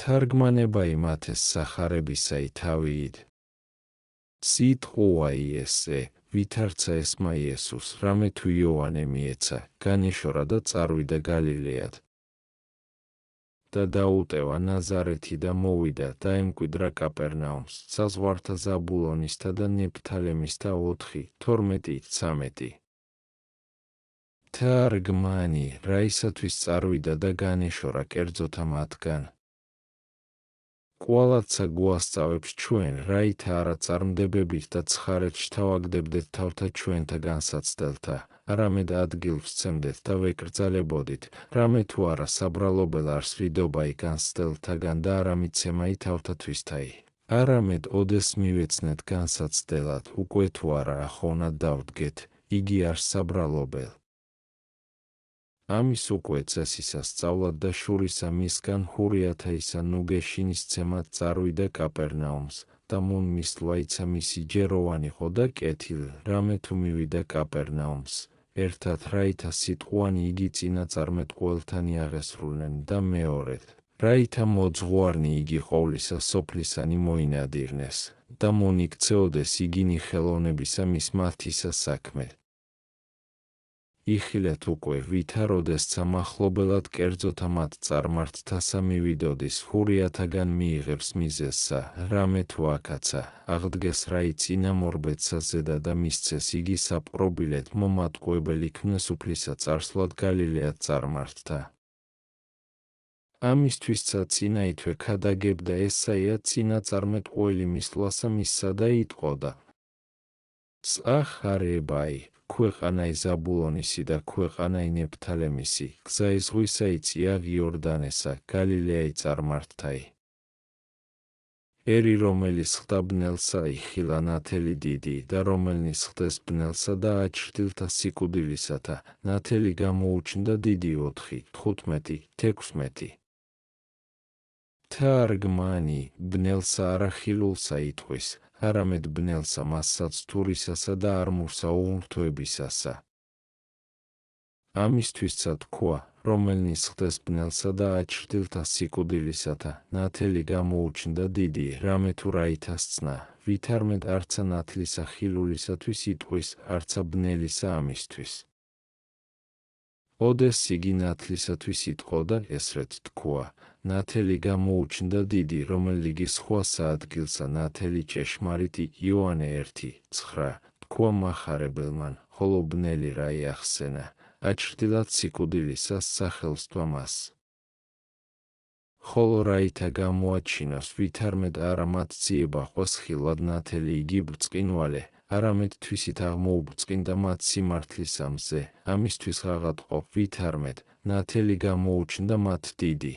თარგმანება იმათეს სახარებისა თავიით. სიტყვა იესე, ვითარცა ესმა იესუს, რამე თუ იოანე მიეცა, განეშორა და წარვიდა გალილეად. და დაუტევა ნაზარეთი და მოვიდა და ემკვიდრა კაპერნაუმს, საზღვართა ზაბულონისთა და ნეფთალემისთა 4:12-13. თარგმანი, რაისათვის წარვიდა და განეშორა კერძოთა მათგან. კვალაცა გვასწავებს ჩვენ, რაითა არა წარმდებებით და ცხარეთ შთავაგდებდეთ თავთა ჩვენთა განსაცდელთა, არამედ ადგილს ვცემდეთ და ვეკრძალებოდით, რამე თუ არა საბრალობელ არს ვიდობაი განსცდელთაგან და არა მიცემაი თავთათვისთაი, არამედ ოდეს მივეცნეთ განსაცდელად, უკვე თუ არა ახოვნად დავდგეთ, იგი არს საბრალობელ. ამის უკვე წესისა სწავლად და შურისა მისგან ჰურიათაისა ნუგეშინისცემად წარვიდა კაპერნაუმს, და მუნ მისლვაიცა მისი ჯეროვანი ხო და კეთილ, რამე თუ მივიდა კაპერნაუმს, ერთად რაითა სიტყვანი იგი წინაწარმეტყველთან იაღესრულნენ და მეორედ, რაითა მოძღვარნი იგი ყოვლისა სოფლისანი მოინადირნეს, და მუნ იქცეოდეს იგინი ხელოვნებისა მის მართისა საქმე. იხილეთ უკვე, ვითა როდესცა მახლობელად კერძოთა მათ წარმართთასა მივიდოდის, ჰურიათაგან მიიღებს მიზეზსა, რამე თუ აქაცა, აღდგეს რაი წინამორბედსა ზედა და მისცეს იგი საპყრობილეთ მომატყუებელი ქმნეს უფლისა წარსვლად გალილეად წარმართთა. ამისთვისცა წინა ითვე ქადაგებდა ესაია წინაწარმეტყველი მისვლასა მისსა და იტყოდა. წახარებაი, ქვეყანაი ზაბულონისი და ქვეყანაი ნეფთალემისი, გზაი ზღვისაი წიაღ იორდანესა, გალილეაი წარმართთაი. ერი რომელის ხდა ბნელსა იხილა ნათელი დიდი და რომელნის ხდეს ბნელსა და აჩრდილთა სიკვდილისათა, ნათელი გამოუჩნდა დიდი 4:15-16. თარგმანი, ბნელსა არა ხილულსა იტყვის, არამედ ბნელსა მასსაც თურისასა და არმურსა უღმრთოებისასა. ამისთვისცა თქვა, რომელნის ხდეს ბნელსა და აჩრდილთა სიკვდილისათა, ნათელი გამოუჩნდა დიდი, რამე თუ რაითასცნა, ვითარმედ არცა ნათლისა ხილულისათვის იტყვის, არცა ბნელისა ამისთვის. ოდეს იგი ნათლისათვის იტყოდა, ესრეთ თქვა, ნათელი გამოუჩნდა დიდი, რომელიგი სხვასა ადგილსა ნათელი ჭეშმარიტი იოანე 1:9 თქვა მახარებელმან, ხოლო ბნელი რა იახსენა, აჩრდილად სიკვდილისას სახელსთვა მას. ხოლო რაითა გამოაჩინოს, ვითარმედ არა მათ ძიება ყვეს ხილად ნათელი იგი ბრწყინვალე, არამედ თვისით აღმოუბრწყინდა მათ სიმართლისა მზე, ამისთვის ღაღატყო, ვითარმედ ნათელი გამოუჩნდა მათ დიდი.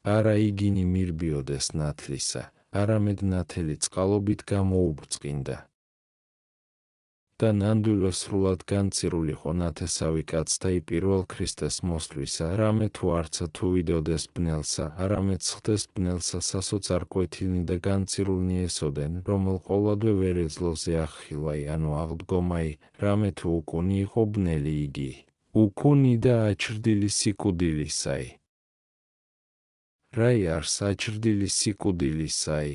არა იგინი მირბიოდეს ნათლისა, არამედ ნათელი წყალობით გამოუბრწყინდა. და ნამდვილად სრულად განწირულიყო ნათესავი კაცთა პირველ ქრისტეს მოსვლისა, რამე თუ არცა თუ ვიდოდეს ბნელსა, არამედ ხდეს ბნელსა სასოწარ კვეთილნი და განწირულნი ესოდენ, რომელ ყოვლადვე ვერ ეძლოზე ახილვაი ანუ აღდგომაი, რამე თუ უკუნი იყო ბნელი იგი, უკუნი და აჩრდილი სიკვდილისაი. რაი არს აჩრდილი სიკვდილისაი?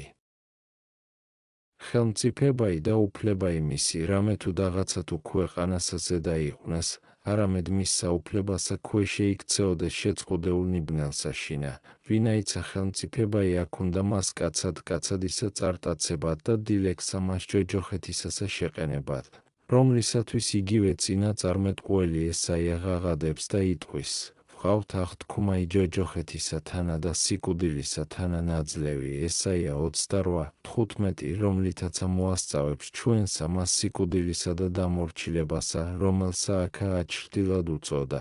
ხელმწიფებაი და უფლებაი მისი, რამე თუ რაღაცა თუ ქვეყანასა ზედა იყვნეს, არამედ მის საუფლებასა ქვეშ შეიქცეოდეს შეწყუდეულნი ბნელსაშინა, ვინაიცა ხელმწიფებაი აქუნდა მას კაცადისა წარტაცებად და დილექსა მას ჯოჯოხეთისასა შეყენებად, რომლისათვის იგივე წინაწარმეტყველი ესაია ღაღადებს და იტყვის. ვყავთ აღთქმაი ჯოჯოხეთისა თანა და სიკვდილისა თანა ნაძლევი, ესაია 28:15, რომლითაცა მოასწავებს ჩვენსა მას სიკვდილისა და დამორჩილებასა, რომელსა აქა აჩრდილად უწოდა.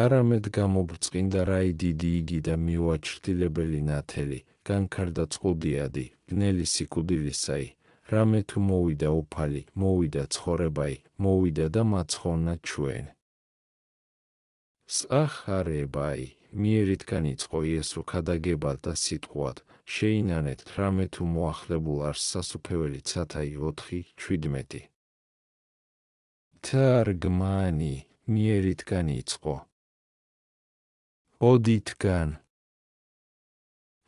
არამედ გამობრწყინდა რაი დიდი იგი და მიუაჩრდილებელი ნათელი, განქარდა წყუდიადი, ბნელი სიკვდილისაი, რამე თუ მოვიდა უფალი, მოვიდა ცხოვრებაი, მოვიდა და მაცხოვნა ჩვენ. წახარებაი, მიერითგან იწყო იესო ქადაგებად და სიტყვად, შეინანეთ, რამე თუ მოახლებულ არს სასუფეველი ცათაი 4:17. თარგმანი, მიერითგან იწყო. ოდითგან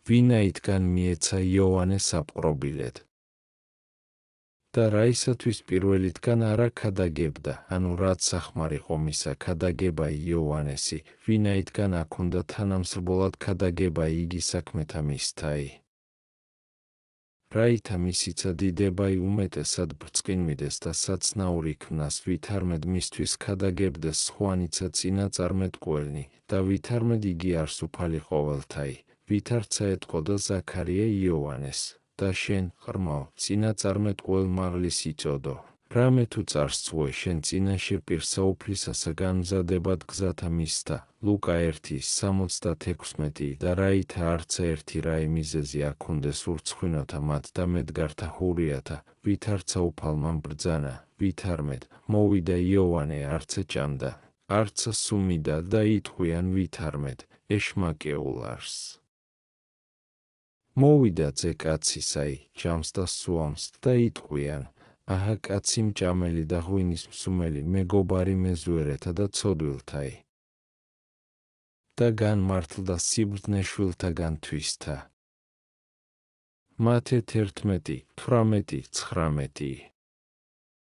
ვინაიდან მიეცა იოანეს აპყრობილედ და რაისათვის პირველითგან არა ქადაგებდა, ანუ რაც სახმარიყო მისა ქადაგება იოანესი, ვინაიდან აქ უნდა თანამსრბოლად ქადაგება იგი საქმეთა მისთაი. რაითა მისიცა დიდება უმეტესად ბრწყინმიდეს და საცნაური ქმნას ვითარმედ მისთვის ქადაგებდეს სხვანიცა წინაწარმეტყველნი და ვითარმედ იგი არსუფალი ყოველთაი, ვითარცა ეტყოდა ზაქარია იოანეს და შენ ყრმავ წინაწარმეტყველ მაღლის იწოდო. რამე თუ წარსწვე შენ წინაშე პირსა უფლისასა განმზადებად გზათა მისთა. ლუკა 1:66 და რაითა არც ერთი რაი მიზეზი აქ უნდეს ურცხვინოთა მათ და მედგართა ჰურიათა, ვითარცა უფალმა ბრძანა, ვითარმედ, მოვიდა იოანე არც ეჭამდა, არც სუმიდა და იტყვიან ვითარმედ, ეშმაკეულ არს. მოვიდა ძე კაცისაი, ჭამს და სუამს და იტყვიან, აჰა კაცი მჭამელი და ღვინის მსუმელი მეგობარი მეზუერეთა და ცოდვილთაი. და განმართლდა სიბრძნე შვილთაგან თვისთა. მათე 11:18-19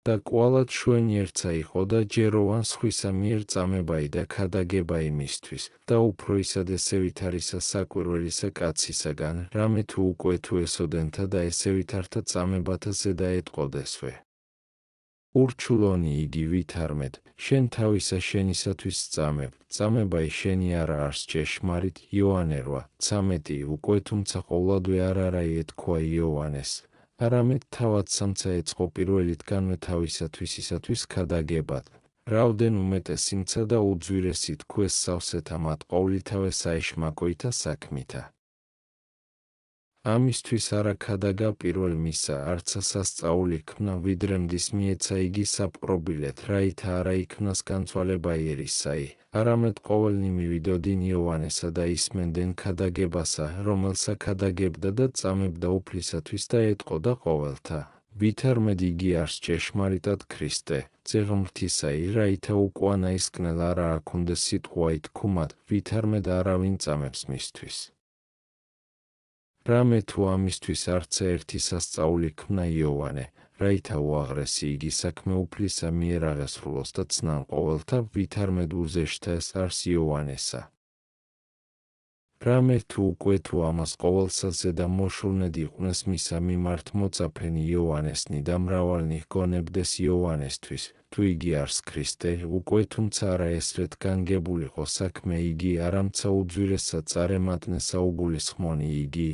და კვალად შვენი ერთსა იყო და ჯეროვან სხვისა მიერ წამებაი და ქადაგება იმისთვის და უფრო ისად ესე ვითარისა საკვირველისა კაცისაგან, რამე თუ უკვე თუ ესოდენთა და ესე ვითართა წამებათა ზედა ეტყოდესვე. ურჩულონი იგი ვითარმედ, შენ თავისა შენისათვის წამებ, წამებაი შენი არა არს ჭეშმარიტ იოანერვა, 13 უკვე თუმცა ყოვლადვე არ არაი ეთქვა იოანეს, არამედ თავად სამცა ეწყო პირველითგანვე თავისათვის ისათვის ქადაგებად, რავდენ უმეტესი მცა და უძვირესი თქვეს სავსეთა მათ ყოვლითავე საეშმაკოითა საქმითა. ამისთვის არა ქადაგა პირველ მისა არცა სასწაული ქმნა ვიდრე მდის მიეცა იგი საპყრობილედ, რაითა არა იქნას განცვალება იერისაი, არამედ ყოველნი მივიდოდინ იოანესა და ისმენდენ ქადაგებასა, რომელსა ქადაგებდა და წამებდა უფლისათვის და ეტყოდა ყოველთა. ვითარმედ იგი არს ჭეშმარიტად ქრისტე, ძეღმრთისაი, რაითა უკუანაისკნელ არა აქ უნდეს სიტყვა ითქუმად, ვითარმედ არავინ წამებს მისთვის. რამე თუ ამისთვის არც ერთი სასწაული ქმნა იოანე, რაითა უაღრესი იგი საქმე უფლისა მიერ აღესრულოს და ცნან ყოველთა, ვითარმედ უზეშთა ეს არს იოანესა. რამე თუ უკვე თუ ამას ყოველსა ზედა მოშოვნედ იყვნეს მისა მიმართ მოწაფენი იოანესნი და მრავალნი ჰგონებდეს იოანესთვის, თუ იგი არს ქრისტე, უკვე თუმცა არა ესრეთ განგებულიყო საქმე იგი არამცა უძვირესად წარემატნე საუგულისხმონი იგი.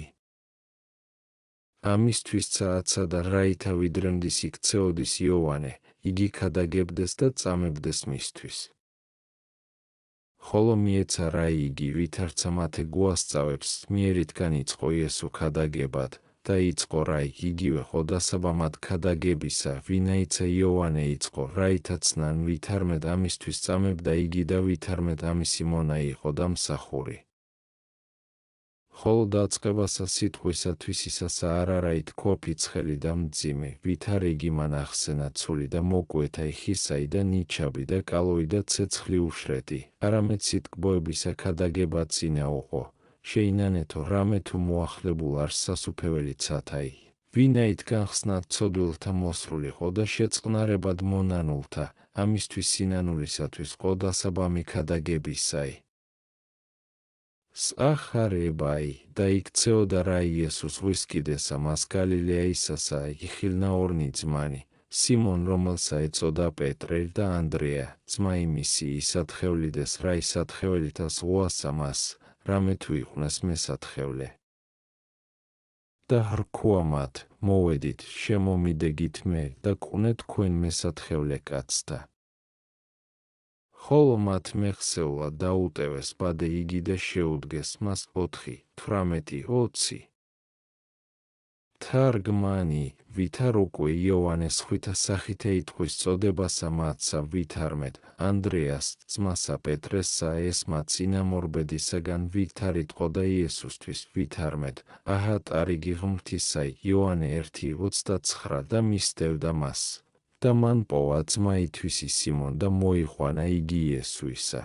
ამისთვისცააცა და რაითა ვიდრე მდის იქცეოდის იოანე, იგი ქადაგებდეს და წამებდეს მისთვის. ხოლო მიეცა რაი იგი ვითარცა მათე გვასწავებს, მიერითგან იწყო იესო ქადაგებად და იწყო რაი იგივე ხოდასაბამად ქადაგებისა, ვინაიცა იოანე იწყო, რაითა ცნან ვითარმედ ამისთვის წამებდა იგი და ვითარმედ ამისი მონა იყო და მსახური. ხოლო დაწყებასა სიტყვისათვის ისასა არ არა ითქვა ფიცხელი და მძიმე, ვითარ იგი მან ახსენა ცული და მოკვეთა იხისაი და ნიჩაბი და კალოი და ცეცხლი უშრეტი, არამედ სიტკბოებისა ქადაგება წინა უყო, შეინანეთო რამე თუ მოახლებულ არს სასუფეველი ცათაი, ვინაიდან ხსნად ცოდვილთა მოსრულიყო და შეწყნარებად მონანულთა, ამისთვის სინანულისათვის ყო დასაბამი ქადაგებისაი. სახარებაი და იქცეოდა რა იესოს ვისკიდესა მას გალილეაისასა იხილნა ორნი ძმანი, სიმონ რომელსა ეწოდა პეტრე და ანდრია, ძმა იმისი ისათხევლიდეს რა ისათხეველითას უასა მას, რამე თუ იყვნეს მესათხევლე. და hrქვა მათ, მოვედით, შემომიდეგით მე და კუნეთ თქვენ მესათხევლე კაცთა. ხოლო მათ მეხსეულა დაუტევეს ბადე იგი და შეუდგეს მას 4:18. თარგმანი, ვითარ უკვე იოანეს ხვითა სახით ეიტყვის წოდებასა მათსა ვითარმედ, ანდრეას, ძმასა პეტრესსა ესმა წინამორბედისაგან ვითარ იტყოდა იესოსთვის ვითარმედ, აჰა ტარიგი ღმრთისაი, იოანე 1:29 და მისდევდა მას. და მან პოვა ძმა ითვისი სიმონ და მოიყვანა იგი იესუისა.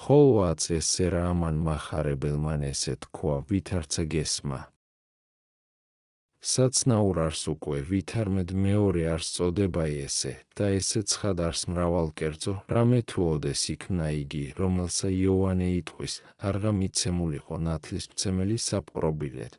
ხოლო აწესე რა ამან მახარებელმან ესე თქვა, ვითარცა გესმა. საცნაურ არს უკვე ვითარმედ მეორე არს წოდება ესე, და ესე ცხად არს მრავალკერძო, რამე თუ ოდეს იქნა იგი, რომელსა იოანე იტყვის, არღა მიცემულიყო ნათლისმცემელი საპყრობილედ.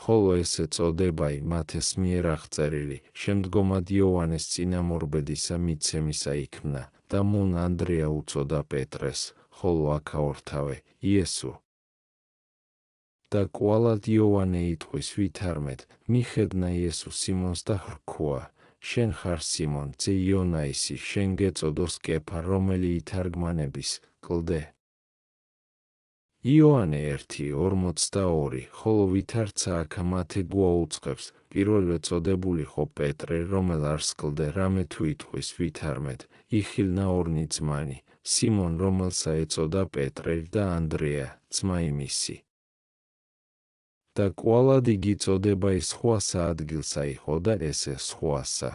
ხოლო ესე წოდებაი მათეს მიერ აღწერილი, შემდგომად იოანეს წინამორბედისა მიცემისა იქნა, და მუნ ანდრია უწოდა პეტრეს, ხოლო აქაორთავე, იესო. და კვალად იოანე იტყვის ვითარმედ, მიხედნა იესო სიმონს და hrქვა, შენ ხარ სიმონ, ძე იონაისი, შენ გეწოდოს კეფა, რომელი ითარგმანების, კლდე. იოანე 1:42, ხოლო ვითარცა აქა მათე გუა უწყებს, პირველვე წოდებულიყო პეტრე, რომელ არს კლდე, რამე თუ იტყვის ვითარმედ, იხილნა ორნი ძმანი, სიმონ რომელსა ეწოდა პეტრე და ანდრია, ძმა იმისი. და კვალად იგი წოდება სხვასა ადგილსა იყო და ესე სხვასა.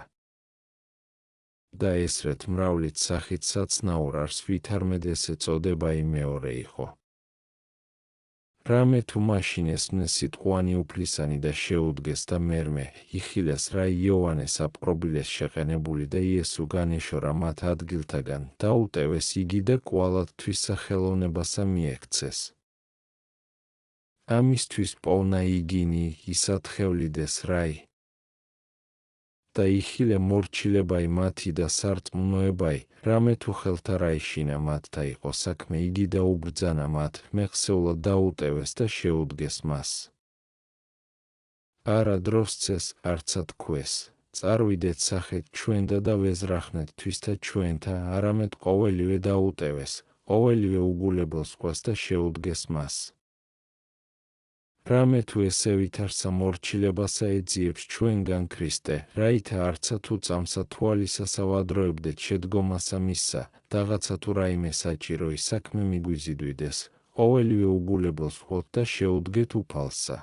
და ესრეთ მრავლით სახით საცნაურ არს ვითარმედ ესე წოდება მეორე იყო. რამე თუ მაშინ ესმნეს სიტყვანი უფლისანი და შეუდგეს და მერმე, იხილეს რა იოანეს აპყრობილეს შეყენებული და იესო განეშორა მათ ადგილთაგან, დაუტევეს იგი და კვალად თვისახელოვნებასა მიექცეს. ამისთვის პოვნა იგინი, ისათხევლიდეს რაი. და იხილე მორჩილებაი მათი და სარწმუნოებაი, რამე თუ ხელთა რაიშინა მათთა იყო საქმე იგი და უბრძანა მათ, მეხსეულად დაუტევეს და შეუდგეს მას. არა დროსცეს, არცა თქვეს, წარვიდეთ სახეთ ჩვენ და ვეზრახნეთ თვისთა ჩვენთა, არამედ ყოველივე დაუტევეს, ყოველივე უგულებელს ყვეს და შეუდგეს მას. რამე თუ ესე ვითარცა მორჩილებასა ეძიებს ჩვენგან ქრისტე, რაითა არცა თუ წამსა თვალისა სავადროებდეთ შედგომასა მისსა, დაღაცა თუ რაიმე საჭიროი საქმე მიგვიზიდვიდეს, ყოველივე უგულებელს ხვოთ და შეუდგეთ უფალსა.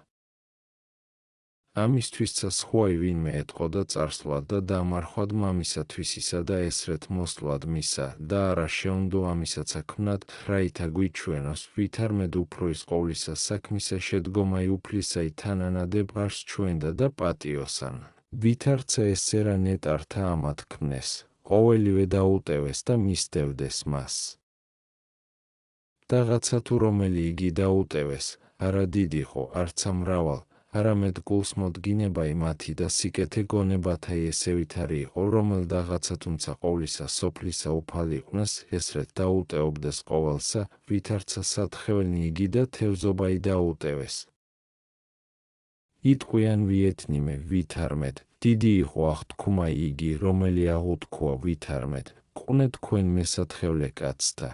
ამისთვისცა სხვაი ვინმე ეტყოდა წარსვლად და დამარხვად მამისათვისისა და ესრეთ მოსვლად მისა, და არა შეუნდო ამისაც აქმნათ, რაითა გვიჩვენოს, ვითარმედ უფროის ყოვლისა საქმისა შედგომაი უფლისაი თანანადებ არს ჩვენდა და პატიოსან. ვითარცა ესე რა ნეტართა ამათ ქმნეს, ყოველივე დაუტევეს და მისდევდეს მას. დაღაცა თუ რომელი იგი დაუტევეს, არა დიდიყო, არცა მრავალ, არამედ გულს მოდგინებაი მათი და სიკეთე გონებათა ესე ვითარი იყო, რომელ დაღაცა თუმცა ყოვლისა სოფლისა უფალი იყვნეს, ესრეთ დაუტეობდეს ყოველსა, ვითარცა სათხეველნი იგი და თევზობაი დაუტევეს. იტყვიან ვიეთნიმე, ვითარმედ, დიდი იყო აღთქმაი იგი, რომელი აღუთქვა ვითარმედ, ყვნე თქვენ მესათხევლე კაცთა.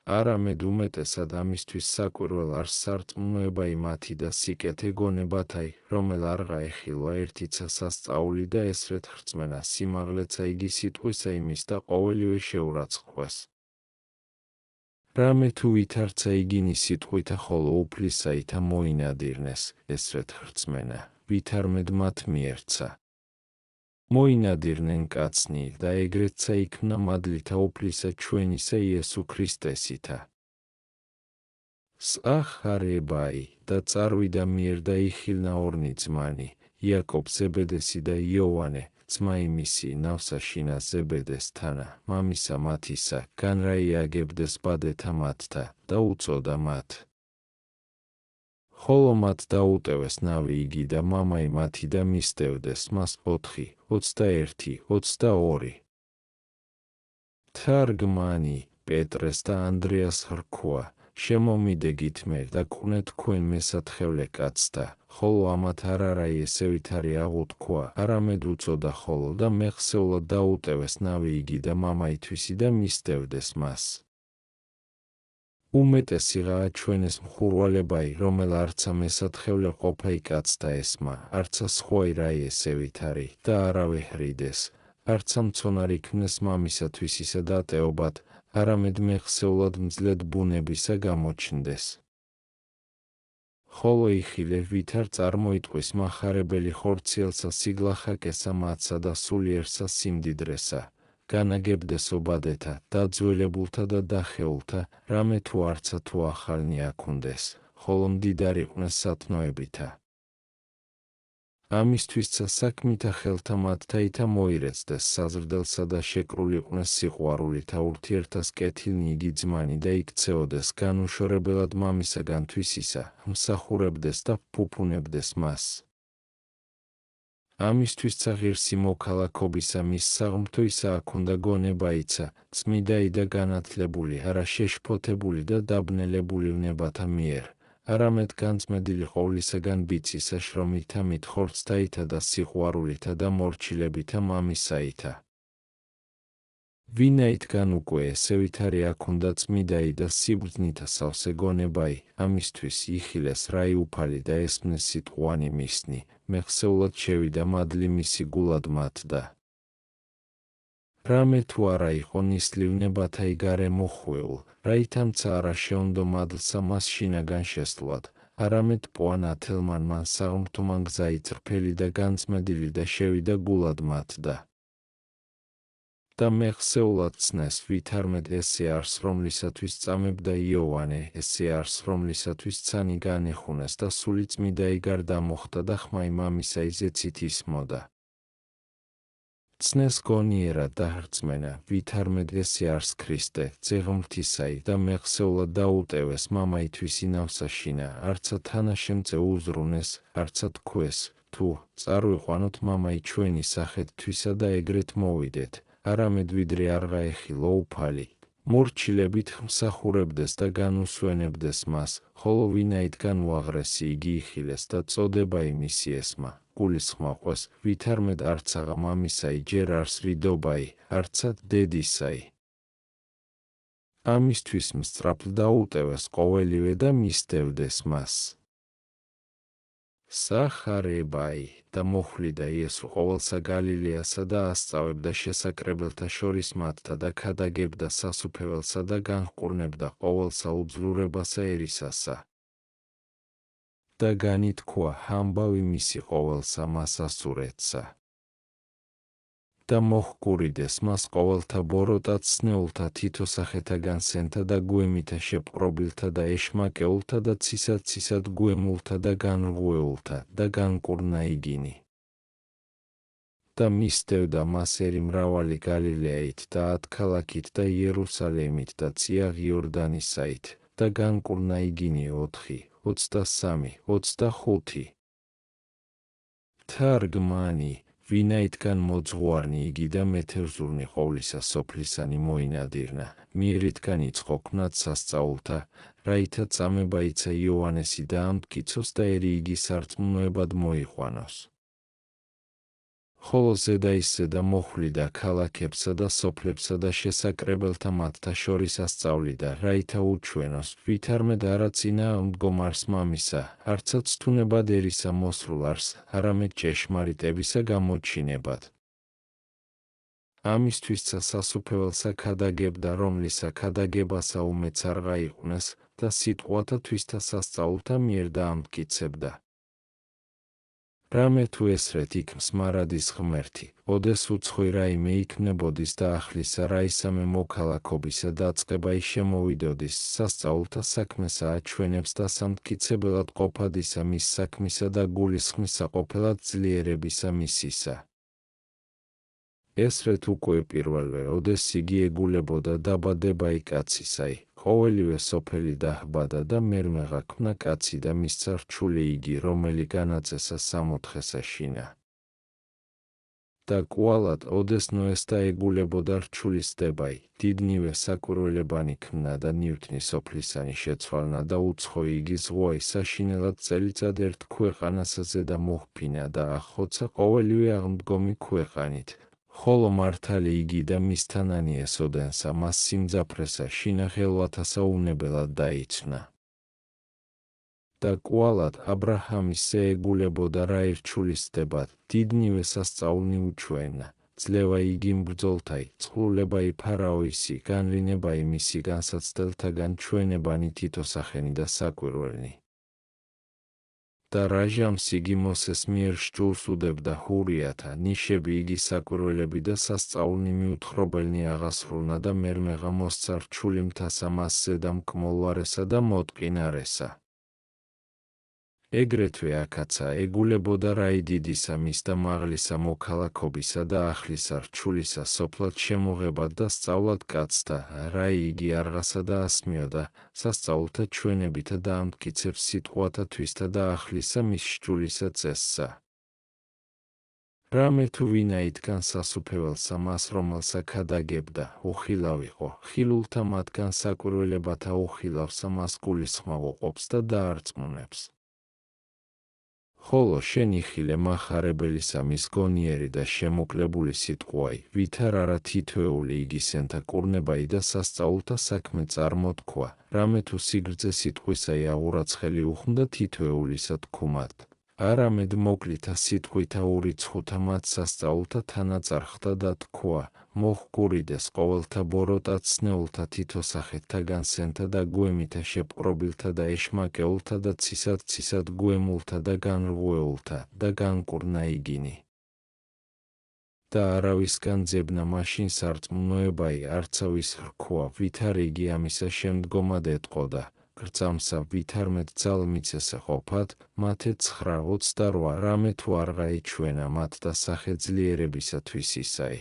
არამედ უმეტესად ამისთვის საკვირველ არს სარწმუნოებაი მათი და სიკეთე გონებათაი, რომელ არღა ეხილვა ერთიცა სასწაული და ესრეთ ხრწმენა სიმაღლეცა იგი სიტყვისა იმის და ყოველივე შეურაცხყვეს. რამე თუ ვითარცა იგინი სიტყვითა ხოლო უფლისაითა მოინადირნეს, ესრეთ ხრწმენა, ვითარმედ მათ მიერცა. მოინადირნენ კაცნი და ეგრეთსა იქმნა მადლითა უფლისა ჩვენისა იესო ქრისტესითა. სახარებაი და წარვიდა მიერ და იხილნა ორნი ძმანი, იაკობ ზებედესი და იოანე, ძმა იმისი ნავსაშინა ზებედეს თანა, მამისა მათისა, განრაიაგებდეს ბადეთა მათთა და უწოდა მათ. ხოლო მათ დაუტევეს ნავი იგი და მამაი მათი და მისდევდეს მას 4, 21, 22. თარგმანი პეტრეს და ანდრიას hrქვა, შემომიდეგით მე და ყვნე თქვენ მესათხევლე კაცთა, ხოლო ამათ არარაი ესე ვითარი აღუთქვა, არამედ უწოდა ხოლო და მეხსეულად დაუტევეს ნავი იგი და მამაითვისი და მისდევდეს მას. უმეტესიღაა ჩვენეს მხურვალებაი, რომელ არცა მესათხევლე ყოფაი კაცთა ესმა, არცა სხვაი რაი ესე ვითარი და არავე ჰრიდეს, არცა მცონარი ქმნეს მამისათვისისა დატეობად, არამედ მეხსეულად მძლედ ბუნებისა გამოჩნდეს. ხოლო იხილე ვითარ წარმოიტყვის მახარებელი ხორციელსა სიგლახაკესა მათსა და სულიერსა სიმდიდრესა, განაგებდეს ობადეთა, დაძველებულთა და დახეულთა, რამე თუ არცა თუ ახალნი აქუნდეს, ხოლო მდიდარი იყვნენ სათნოებითა. ამისთვისცა საქმითა ხელთა მათთაითა მოირეცდეს საზრდელსა და შეკრული იყვნენ სიყვარულითა ურთიერთას კეთილნი იგი ძმანი და იქცეოდეს განუშორებელად მამისაგან თვისისა, მსახურებდეს და ფუფუნებდეს მას. ამისთვისცა ღირსი მოქალაქობისა მის საღმრთოისა აქუნდა გონებაიცა, წმიდაი და განათლებული, არა შეშფოთებული და დაბნელებული ვნებათა მიერ, არამედ განწმენდილი ყოვლისაგან ბიცისა შრომითა მithორცთაითა და სიყვარულითა და მორჩილებითა მამისაითა. ვინაითგან უკვე ესევითარი აქუნდა წმიდაი და სიბრძნითა სავსე გონებაი, ამისთვის იხილეს რაი უფალი და ესმნეს სიტყვანი მისნი, მეხსეულად შევიდა მადლი მისი გულად მათდა. რამე თუ არა იყო ნისლოვნებათა იგარე მოხვეულ, რაითამცა არა შეუნდო მადლსა მას შინაგან შესვლად, არამედ პოან ათელმანმა საღმრთომან გზა იწრფელი და განწმენდილი და შევიდა გულად მათდა. და მეხსეულად ცნეს ვითარმედ ესე არს რომლისათვის წამებდა იოვანე, ესე არს რომლისათვის ცანი განეხუნეს და სული წმიდაი გარდა მოხდა და ხმაი მამისა იზეცით ისმოდა. ცნეს გონიერად და რწმენა, ვითარმედ ესე არს ქრისტე, ძეღმრთისაი და მეხსეულად დაუტევეს მამაითვის ინავსაშინა, არცა თანაშემწე უზრუნეს, არცა თქვეს, თუ წარვიყვანოთ მამაი ჩვენი სახეთთვისა და ეგრეთ მოვიდეთ, არამედ ვიდრე არ გაეხილო უფალი. მორჩილებით მსახურებდეს და განუსვენებდეს მას, ხოლო ვინაითგან უაღრესი იგი იხილეს და წოდება იმისი ესმა, გულისხმაყვეს, ვითარმედ არცაღა მამისაი ჯერ არს რიდობაი, არცა დედისაი. ამისთვის მსწრაფლ დაუტევეს ყოველივე და მისდევდეს მას. სახარებაი და მოხვლიდა იესო ყოველსა გალილეასა და ასწავებდა შესაკრებელთა შორის მათთა და ქადაგებდა სასუფეველსა და განჰყურნებდა ყოველსა უბზლურებასა ერისასა. და განითქვა ამბავი მისი ყოველსა მას ასურეთსა. და მოჰყურიდეს მას ყოველთა ბოროტად სნეულთა თითო სახეთაგან სენთა და გვემითა შეპყრობილთა და ეშმაკეულთა და ცისად გვემულთა და განრღვეულთა და განკურნა იგინი. და მისდევდა მას ერი მრავალი გალილეით და 10 ქალაქით და იერუსალემით და წიაღ იორდანისაით და განკურნა იგინი 4, 23, 25. თარგმანი ვინაითგან მოძღვარნი იგი და მეთევზურნი ყოვლისა სოფლისანი მოინადირნა, მიერითგან იწყო ქმნად სასწაულთა, რაითა წამებაიცა იოანესი და ამტკიცოს და ერი იგი სარწმუნოებად მოიყვანოს. ხოლო ზედა ისე და მოხვლიდა ქალაქებსა და სოფლებსა და შესაკრებელთა მათთა შორის ასწავლიდა, რაითა უჩვენოს, ვითარმედ არა წინა მდგომარს მამისა, არცა ცთუნებად ერისა მოსრულ არს, არამედ ჭეშმარიტებისა გამოჩინებად. ამისთვისცა სასუფეველსა ქადაგებდა, რომლისა ქადაგებასა უმეც არ გაიყვნეს და სიტყვათა თვისთა სასწაულთა მიერ დაამტკიცებდა. რამე თუ ესრეთ იქმს მარადის ღმერთი, ოდეს უცხოი რაიმე იქნებოდის და ახლისა რაისამე მოქალაქობისა დაწყებაი შემოვიდოდის, სასწაულთა საქმესა აჩვენებს და სამტკიცებელად ყოფადისა მის საქმისა და გულისხმისა ყოფილად ძლიერებისა მისისა. ესრეთ უკვე პირველვე, ოდეს იგი ეგულებოდა დაბადებაი კაცისაი, ყოველივე სოფელი დაჰბადა და მერმეღა ქმნა კაცი და მისცა რჩული იგი, რომელი განაწესა 60 შინა. და კვალად ოდეს ნოესთა ეგულებოდა რჩულისდებაი, დიდნივე საკვირველებანი ქმნა და ნივთნი სოფლისანი შეცვალნა და უცხოი იგი ზღვაი საშინელად წელიწად ერთ ქვეყანასაზე და მოჰფინა და ახოცა ყოველივე აღმდგომი ქვეყანით. ხოლო მართალი იგი და მისთანანი ესოდენსა მას სიმძაფრესა შინახელვათასა უნებელად დაიცვნა. და კვალად აბრაჰამისზე ეგულებოდა რა ერჩულისდებად, დიდნივე სასწაულნი უჩვენა, ძლევა იგი მბრძოლთაი, წყლულებაი ფარაოისი, განრინებაი მისი განსაცდელთაგან ჩვენებანი თითოსახენი და საკვირველნი. და რაჟამს იგი მოსეს მიერ შჭურს უდებდა ჰურიათა, ნიშები იგი საკვირველები და სასწაულნი მიუთხრობელნი აღასრულნა და მერმეღა მოსცა რჩული მთასა მასზე და მკმოლვარესა და მოტკინარესა. ეგრეთვე აქაცა ეგულებოდა რაი დიდისა მის და მაღლისა მოქალაქობისა და ახლისა რჩულისა სოფლად შემოღებად და სწავლად კაცთა, რაი იგი არღასა და ასმიოდა, სასწაულთა ჩვენებითა და ამტკიცებს სიტყვათა თვისთა და ახლისა მის შჭულისა წესსა. რამე თუ ვინაიდან სასუფეველსა მას რომელსა ქადაგებდა, უხილავ იყო, ხილულთა მათგან საკვირველებათა უხილავსა მას გულისხმავ უყოფს და დაარწმუნებს. ხოლო შენ იხილე მახარებელისა მის გონიერი და შემოკლებული სიტყვაი, ვითარ არა თითოეული იგისენთა კურნებაი და სასწაულთა საქმე წარმოთქვა, რამე თუ სიგრძე სიტყვისაი აღურაცხელი უხმდა თითოეულისა თქუმად. არამედ მოკლითა სიტყვითა ურიცხუთა მათ სასწაულთა თანაწარხდა და თქვა, მოჰგურიდეს ყოველთა ბოროტად სნეულთა თითო სახეთთაგან სენთა და გვემითა შეპყრობილთა და ეშმაკეულთა და ცისად გვემულთა და განრღვეულთა და განკურნა იგინი. და არავისგან ძებნა მაშინ სარწმუნოებაი არცავის რქვა, ვითარ იგი ამისა შემდგომად ეტყოდა. გრძამსა ვითარ მეტ ძალ მიცესე ყოფათ, მათე 9:28 რამე თუ არ გაიჩვენა მათ და სახეძლიერებისათვის ისაი.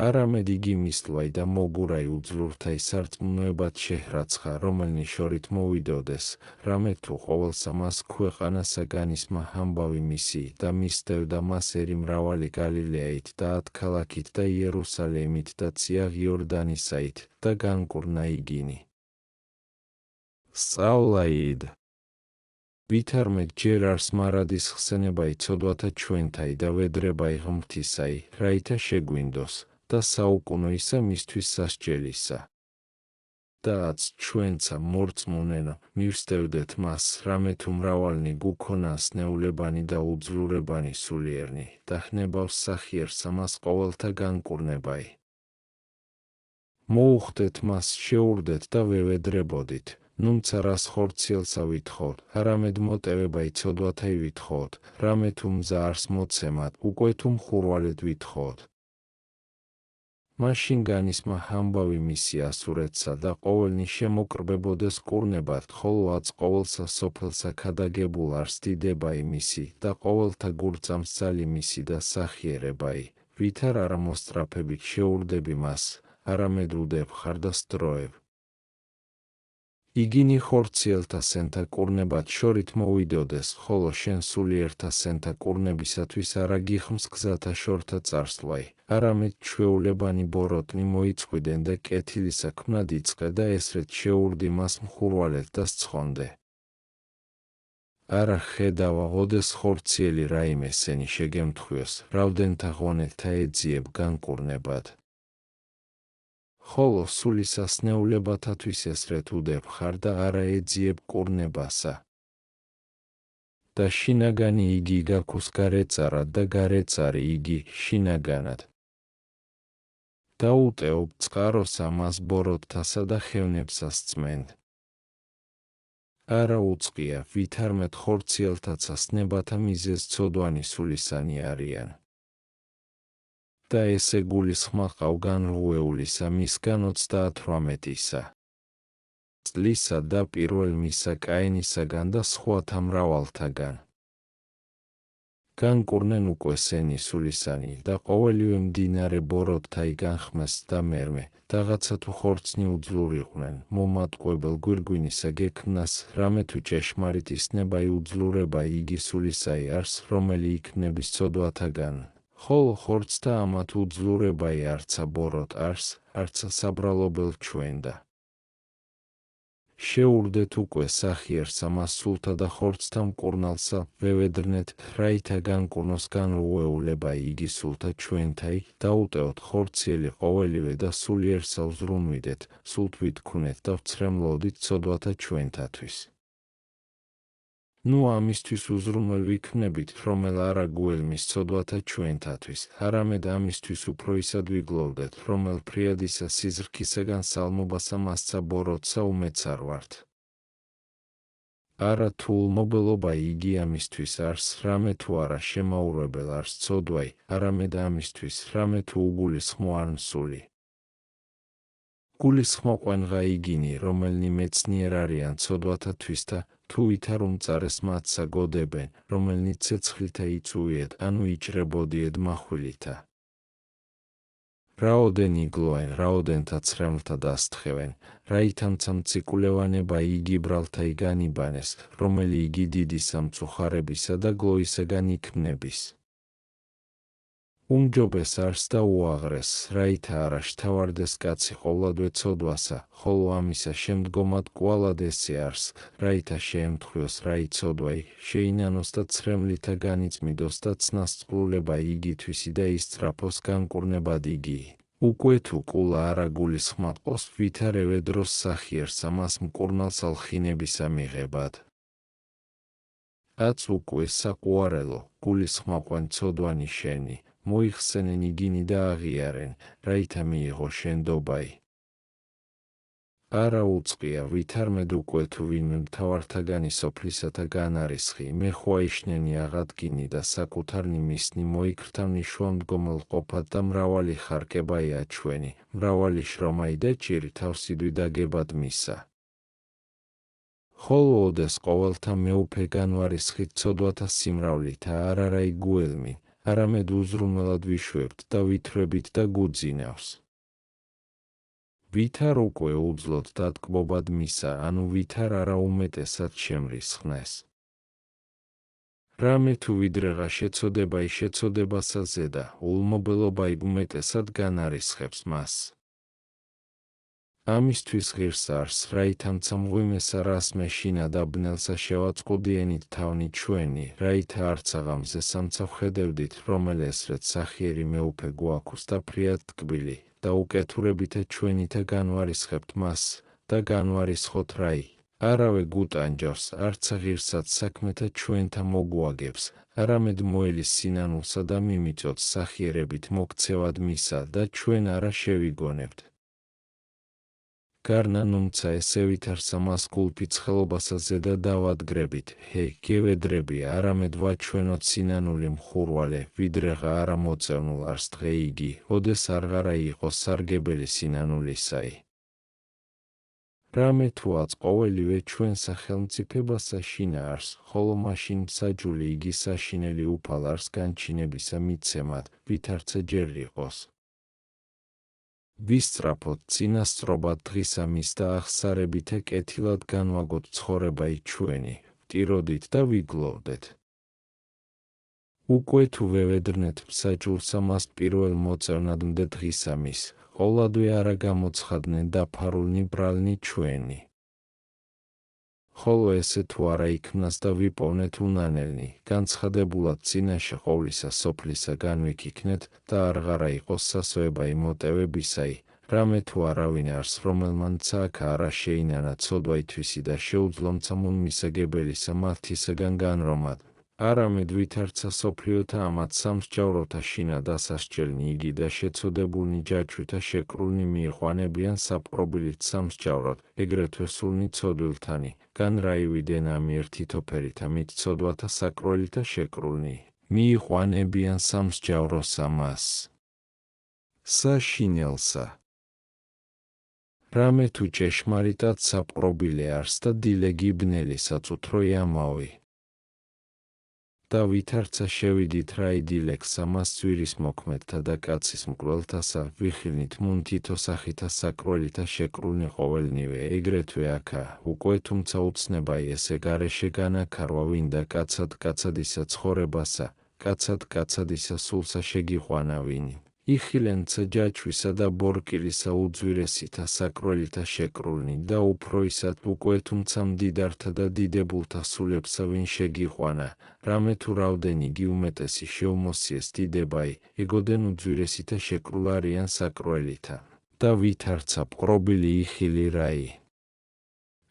არამედ იგი მისლვაი და მოგურაი უძლურთაი სარწმუნოებად შეჰრაცხა, რომელნი შორით მოვიდოდეს, რამე თუ ყოველსა მას ქვეყანასა განისმა ამბავი მისი და მისდევდა მას ერი მრავალი გალილეით და 10 ქალაქით და იერუსალიმით და ციაღ იორდანისაით და განკურნა იგინი. სწავლაიდ. ვითარ მეტ ჯერ არს მარადის ხსენებაი ცოდვათა ჩვენთაი და ვედრებაი ღმრთისაი, რაითა შეგვინდოს და საუკუნოისა მისთვის სასჯელისა. დააც ჩვენცა მორწმუნენო, მივსდევდეთ მას, რამე თუ მრავალნი გუქონა სნეულებანი და უძლურებანი სულიერნი და ხნებავს სახიერსა მას ყოველთა განკურნებაი. მოუხდეთ მას, შეურდეთ და ვევედრებოდით. ნუნცა რას ხორციელსა ვითხოვთ, არამედ მოტევებაი ცოდვათა ვითხოვთ, რამე თუ მზა არს მოცემად, უკვე თუ მხურვალედ ვითხოვთ. მაშინ განისმა ამბავი მისი ასურეთსა და ყოველნი შემოკრბებოდეს კურნებად, ხოლო აც ყოველსა სოფელსა ქადაგებულ არს დიდებაი მისი და ყოველთა გურწამს ძალი მისი და სახიერებაი, ვითარ არა მოსწრაფებით შეურდები მას, არამედ უდებ ხარ და სტროებ. იგინი ხორციელთა სენთა კურნებად შორით მოვიდოდეს, ხოლო შენ სულიერთა სენთა კურნებისათვის არა გიხმს გზათა შორთა წარსვლაი, არამედ ჩვეულებანი ბოროტნი მოიწყვიდენ და კეთილი საქმნად იწყე და ესრეთ შეურდი მას მხურვალედ და სცხონდე. არა ხედავა, ოდეს ხორციელი რაიმე სენი შეგემთხვიოს, რავდენთა ღონელთა ეძიებ განკურნებად. ხოლო სულისა სნეულებათათვის ესრეთ უდებ ხარ და არა ეძიებ კურნებასა. და შინაგანი იგი გაქუს გარეწარად და გარეწარი იგი შინაგანად. დაუტეობ წყაროსა მას ბოროტთასა და ხევნებსა სწმენდ. არა უწყია, ვითარ მეტ ხორციელთაცა სნებათა მიზეზ ცოდვანი სულისანი არიან. და ესე გულისხმა ყავ განრღვეულისა მისგან 38-ისა წლისა და პირველ მისა კაინისაგან და სხვათა მრავალთაგან. განკურნენ უკვე სენი სულისანი და ყოველივე მდინარე ბოროტთაი განხმეს და მერმე, დაღაცა თუ ხორცნი უძლურიყვნენ, მომატყუებელ გვირგვინისა გექმნას, რამე თუ ჭეშმარიტი სნებაი უძლურებაი იგი სულისაი არს, რომელი იქნების ცოდვათაგან. ხოლო ხორცთა ამათ უძლურებაი არცა ბოროტ არს, არცა საბრალობელ ჩვენდა. შეურდეთ უკვე სახიერსა მას სულთა და ხორცთა მკურნალსა, ვევედრნეთ, რაითა განკურნოს განრღვეულებაი იგი სულთა ჩვენთაი, დაუტევოთ ხორციელი ყოველივე და სულიერსა უზრუნვიდეთ, სულთ ვითქუნეთ და ვცრემლოდით ცოდვათა ჩვენთათვის. ნუ ამისთვის უზრუნველ ვიქნებით, რომელ არა გუელმის ცოდვათა ჩვენთათვის, არამედ ამისთვის უფრო ისად ვიგლოვდეთ, რომელ ფრიადისა სიზრქისაგან სალმობასა მასცა ბოროტსა უმეცარ ვართ. არა თუ ულმობელობა იგი ამისთვის არს რამე თუ არა შემაურებელ არს ცოდვაი, არამედ ამისთვის რამე თუ უგულისხმო არ მსული. გულისხმო ყვენღა იგინი, რომელნი მეცნიერ არიან ცოდვათათვის და თუ ვითარ უმწარეს მათსა გოდებენ, რომელნი ცეცხლითა იწუიეთ, ანუ იჭრებოდიეთ מחვილითა. რაოდენ იგლოენ, რაოდენთა ცრემლთა დასთხევენ, რაითამცა მციკულევანება იგი ბრალთა იგანიბანეს, რომელი იგი დიდი სამწუხარებისა და გლოისაგან იქმნების. უმჯობეს არს და უაღრეს, რაითა არა შთავარდეს კაცი ყოვლადვე ცოდვასა, ხოლო ამისა შემდგომად კვალად ესე არს, რაითა შეემთხვიოს რაი ცოდვაი, შეინანოს და ცრემლითა განიწმიდოს და ცნასწყლულება იგითვისი და ისწრაფოს განკურნებად იგი. უკვე თუ კულა არა გულისხმა ყოს, ვითარევე დროს სახიერს ამას მკურნალს ალხინებისა მიღებად. კაც უკვე საყუარელო, გულისხმა ყვენ ცოდვანი შენი, მოიხსენენ იგინი და აღიარენ, რაითა მიიღო შენდობაი. არა უწყია, ვითარმედ უკვე თუ ვინმე მთავართაგანი სოფლისათა განარისხი, მე ხვაიშნენი აღადგინი და საკუთარნი მისნი მოიქრთავნი შუამდგომელ ყოფად და მრავალი ხარკებაია ჩვენი, მრავალი შრომაი და ჭირი თავსიდვი დაგებად მისა. ხოლო ოდეს ყოველთა მეუფე განვარისხით ცოდვათა სიმრავლითა არა რაი გუელმი, არამედ უზრუნველად ვიშვებთ და ვითვრებით და გუძინავს. ვითარ უკვე უძლოთ დატკბობად მისა, ანუ ვითარ არა უმეტესად შემრისხნეს. რამე თუ ვიდრეღა შეცოდებაი შეცოდებასა ზედა, ულმობელობაი უმეტესად განარისხებს მას. ამისთვის ღირს არს, რაითამცა მღვიმესა რას მეშინა და ბნელსა შევაწყუდიენით თავნი ჩვენი, რაითა არც აღამზე სამცავხედევდით, რომელ ესრეთ სახიერი მეუფე გვაქვს და ფრიად ტკბილი, და უკეთურებითა ჩვენითა განვარისხებთ მას, და განვარისხოთ რაი. არავე გუტანჯავს, არც ღირსად საქმეთა ჩვენთა მოგვაგებს, არამედ მოელის სინანულსა და მიმიწოც სახიერებით მოქცევად მისა და ჩვენ არა შევიგონებთ. გარნა ნუმცა ესე ვითარსა მას გულფიცხელობასა ზედა დავადგრებით, ჰე, გევედრებია, არამედ ვაჩვენოთ სინანული მხურვალე, ვიდრეღა არა მოწევნულ არს დღე იგი, ოდეს არღარა იყოს სარგებელი სინანულისაი. რამე თუ აწყვოველივე ჩვენ სახელმწიფებასა შინა არს, ხოლო მაშინ მსაჯული იგი საშინელი უფალ არს განჩინებისა მიცემად, ვითარცა ჯერ იყოს. ვისწრაფოთ წინასწრობა დღისა მის და ახსარებითა კეთილად განვაგოთ ცხოვრებაი ჩვენი, ვტიროდით და ვიგლოვდეთ. უკვე თუ ვევედრნეთ მსაჯულსა მას პირველ მოწევნად მდე დღისა მის, ყოვლადვე არა გამოცხადნენ დაფარულნი ბრალნი ჩვენი. ხოლო ესე თუ არა იქმნას და ვიპოვნეთ უნანელნი, განცხადებულად წინაშე ყოვლისა სოფლისა განვიქიქნეთ და არღარა იყოს სასოებაი მოტევებისაი, რამე თუ არავინ არს, რომელმანცა აქ არა შეინანა ცოდვაითვისი და შეუძლომცა მისაგებელისა მათთისაგან განრომად. არამედ ვითარცა სოფლიოთა ამათ სამსჯავროთა შინა დასასჯელნი იგი და შეცოდებულნი ჯაჭვითა შეკრულნი მიიყვანებიან საპყრობილით სამსჯავროდ, ეგრეთვე სულნი ცოდვილთანი, განრაივიდენ ამიერ თითოფერითა მით ცოდვათა საკროლითა შეკრულნი, მიიყვანებიან სამსჯავროს ამას. საშინელსა. რამე თუ ჭეშმარიტად საპყრობილე არს და დილეგი ბნელი საწუთროი ამავი. და ვითარცა შევიდით რაი დილეგს ამას ძვირის მოქმედთა და კაცის მკვლელთასა, ვიხილნით მუნ თითო სახითა საკროლითა შეკრულნი ყოველნივე, ეგრეთვე აქა, უკვე თუმცა უცნებაი ესე გარეშე განაქარვა ვინდა კაცად კაცადისა ცხოვრებასა, კაცად კაცადისა სულსა შეგიყვანა ვინი. იხილენცა ჯაჭვისა და ბორკილისა უძვირესითა საკროლითა შეკრულნი და უფროისად უკვე თუმცა მდიდართა და დიდებულთა სულებსა ვინ შეგიყვანა, რამე თუ რაოდენიგი უმეტესი შეუმოსიეს დიდებაი, ეგოდენ უძვირესითა შეკრულ არიან საკროლითა. და ვითარცა პყრობილი იხილი რაი.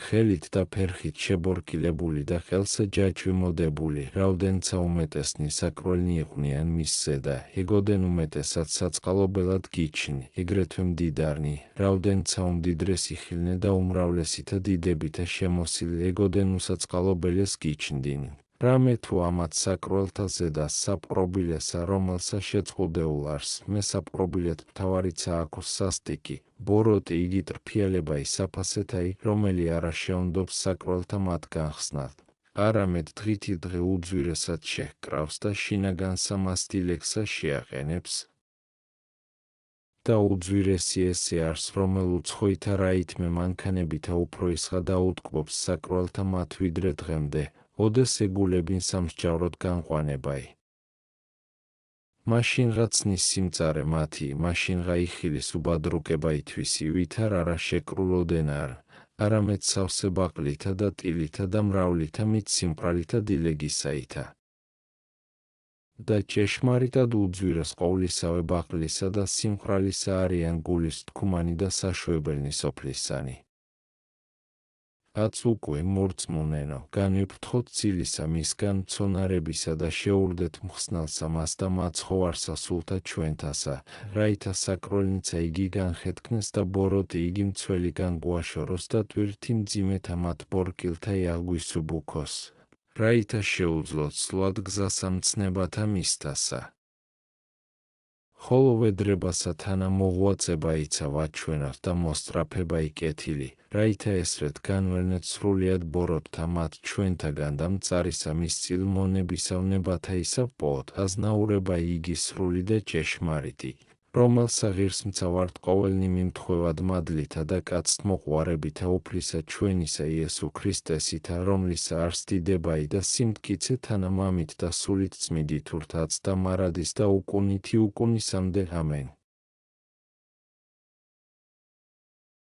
ხელით და ფერხით შებორკილებული და ხელსა ჯაჭვი მოდებული, რაოდენცა უმეტესნი საკროლნი იყვნენ მისზე და ეგოდენ უმეტესად საწყალობელად გიჩნი, ეგრეთვე მდიდარნი, რაოდენცა უმდიდრესი ხილნე და უმრავლესითა დიდებითა შემოსილი ეგოდენ უსაწყალობელეს გიჩნდინ. რამე თუ ამათ საკროლთა ზედა საპყრობილესა, რომელსა შეწყუდეულ არს, მესაპყრობილეთ მთავარიცა აქოს სასტიკი, ბოროტი იგი ტრფიალებაი საფასეთაი, რომელი არა შეუნდობს საკროლთა მათ განხსნათ. არამედ დღითი დღე უძვირესად შეჰკრავს და შინაგანსა მასტილექსა შეაყენებს. და უძვირესი ესე არს, რომელ უცხოითა რაითმე მანქანებითა უფრო ისხა დაუტკბობს საკროლთა მათ ვიდრე დღემდე, ოდეს ეგულებინ სამსჯავროდ განყვანებაი. მაშინღა ცნის სიმწარე მათი, მაშინღა იხილის უბადრუკება ითვისი, ვითარ არა შეკრულოდენ არამედ სავსე ბაყლითა და ტილითა და მრავლითა მით სიმყრალითა დილეგისაითა. და ჭეშმარიტად უძვირეს ყოვლისავე ბაყლისა და სიმყრალისა არიან გულის თქუმანი და საშვებელნი სოფლისანი. აც უკვე მორწმუნენო, განვიფრთხოთ ცილისა მისგან მცონარებისა და შეურდეთ მხსნელსა მას და მაცხოვარსა სულთა ჩვენთასა, რაითა საკროლნიცა იგი განხეთქნეს და ბოროტი იგი მცველი განგვაშოროს და ტვირთი მძიმეთა მათ ბორკილთა იაგვისუბუქოს, რაითა შეუძლოთ სვლად გზასა მცნებათა მისთასა. ხოლო ვედრებასა თანა მოღვაწება იცავა ჩვენართ და მოსწრაფება იკეთილი, რაითა ესრეთ განვერნეთ სრულიად ბოროტთა მათ ჩვენთაგან და მწარისა მისწილ მონებისავნებათა ისა პოთ, აზნაურება იგი სრული და ჭეშმარიტი, რომელსა ღირსმცა ვართ ყოველნი მიმთხვევად მადლითა და კაცთმოყვარებითა უფლისა ჩვენისა იესო ქრისტესითა, რომლისა არს დიდებაი და სიმტკიცე თანა მამით და სულით წმიდით ურთაც და მარადის და უკუნითი უკუნისამდე ამენ.